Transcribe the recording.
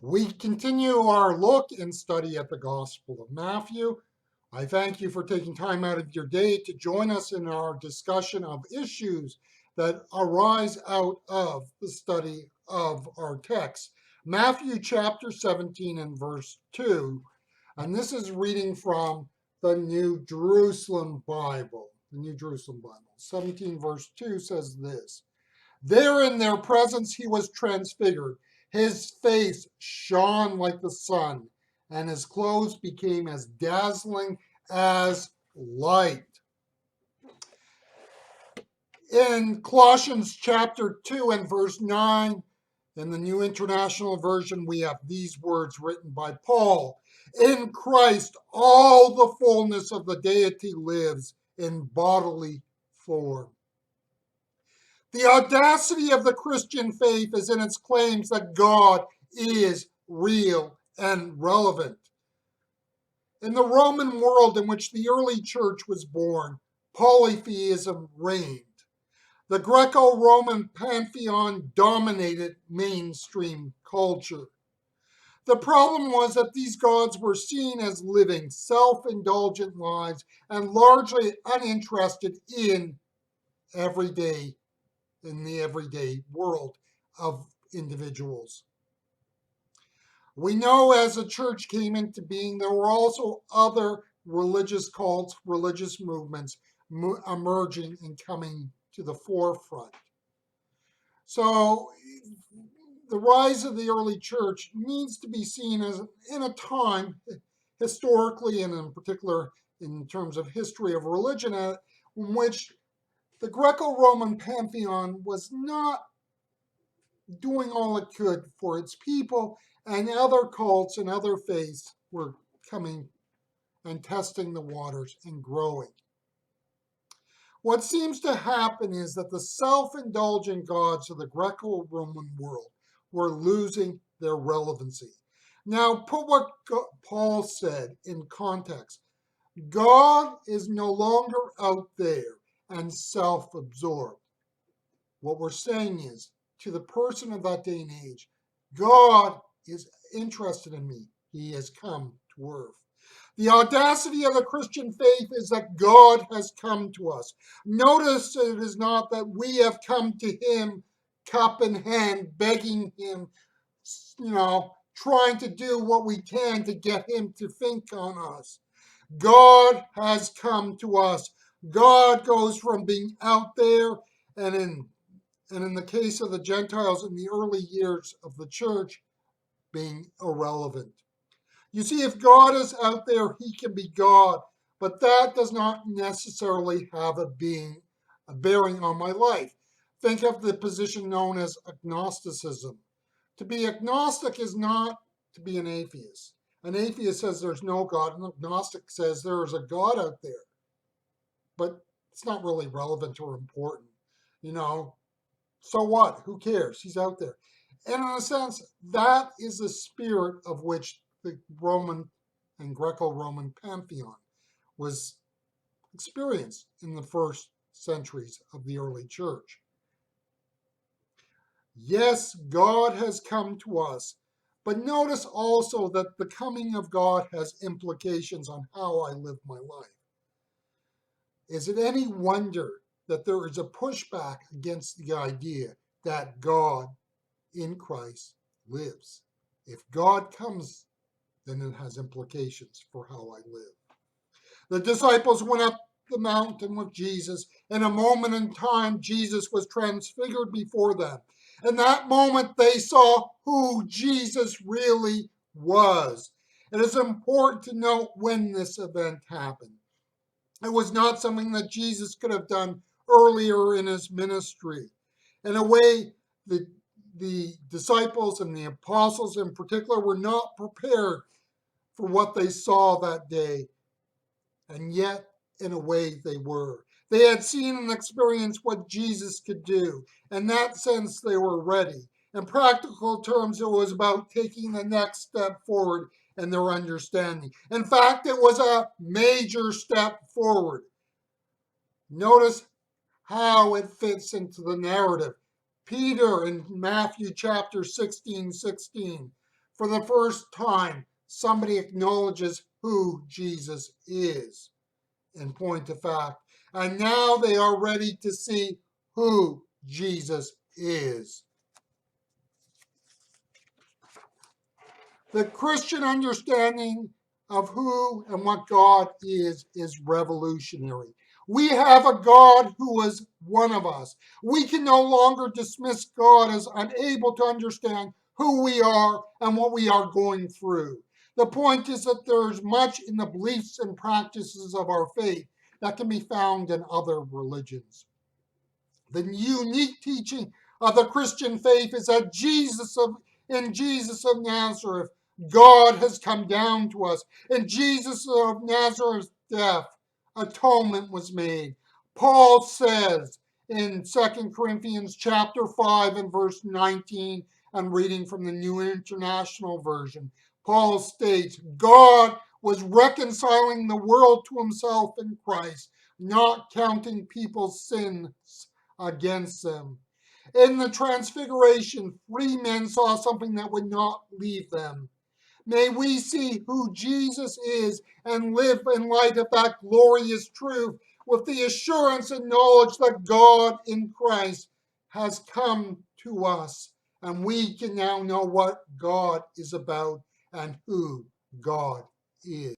We continue our look and study at the Gospel of Matthew. I thank you for taking time out of your day to join us in our discussion of issues that arise out of the study of our text. Matthew chapter 17 and verse 2, and this is reading from the New Jerusalem Bible. The New Jerusalem Bible. 17 verse 2 says this: There in their presence he was transfigured. His face shone like the sun, and his clothes became as dazzling as light. In Colossians chapter 2 and verse 9, in the New International Version, we have these words written by Paul: In Christ, all the fullness of the deity lives in bodily form. The audacity of the Christian faith is in its claims that God is real and relevant. In the Roman world in which the early church was born, polytheism reigned. The Greco-Roman pantheon dominated mainstream culture. The problem was that these gods were seen as living self-indulgent lives and largely uninterested in everyday in the everyday world of individuals. We know as the church came into being, there were also other religious cults, religious movements emerging and coming to the forefront. So the rise of the early church needs to be seen as in a time, historically and in particular in terms of history of religion, in which the Greco-Roman pantheon was not doing all it could for its people, and other cults and other faiths were coming and testing the waters and growing. What seems to happen is that the self-indulgent gods of the Greco-Roman world were losing their relevancy. Now, put what Paul said in context. God is no longer out there and self-absorbed. What we're saying is, to the person of that day and age, God is interested in me. He has come to earth. The audacity of the Christian faith is that God has come to us. Notice it is not that we have come to him cup in hand, begging him, trying to do what we can to get him to think on us. God has come to us. God goes from being out there and in the case of the Gentiles in the early years of the church, being irrelevant. You see, if God is out there, he can be God, but that does not necessarily have a bearing on my life. Think of the position known as agnosticism. To be agnostic is not to be an atheist. An atheist says there's no God, an agnostic says there is a God out there. But it's not really relevant or important. So what? Who cares? He's out there. And in a sense, that is the spirit of which the Roman and Greco-Roman pantheon was experienced in the first centuries of the early church. Yes, God has come to us, but notice also that the coming of God has implications on how I live my life. Is it any wonder that there is a pushback against the idea that God in Christ lives? If God comes, then it has implications for how I live. The disciples went up the mountain with Jesus. In a moment in time, Jesus was transfigured before them. In that moment, they saw who Jesus really was. It is important to note when this event happened. It was not something that Jesus could have done earlier in his ministry. In a way, the disciples and the apostles in particular were not prepared for what they saw that day. And yet, in a way, they were. They had seen and experienced what Jesus could do. In that sense, they were ready. In practical terms, it was about taking the next step forward in their understanding. In fact, it was a major step forward. Notice how it fits into the narrative. Peter in Matthew chapter 16:16. For the first time, somebody acknowledges who Jesus is, in point of fact. And now they are ready to see who Jesus is. The Christian understanding of who and what God is revolutionary. We have a God who is one of us. We can no longer dismiss God as unable to understand who we are and what we are going through. The point is that there's much in the beliefs and practices of our faith that can be found in other religions. The unique teaching of the Christian faith is that in Jesus of Nazareth, God has come down to us. In Jesus of Nazareth's death, atonement was made. Paul says in 2 Corinthians chapter 5 and verse 19, and reading from the New International Version, Paul states, God was reconciling the world to himself in Christ, not counting people's sins against them. In the Transfiguration, 3 men saw something that would not leave them. May we see who Jesus is and live in light of that glorious truth with the assurance and knowledge that God in Christ has come to us. And we can now know what God is about and who God is.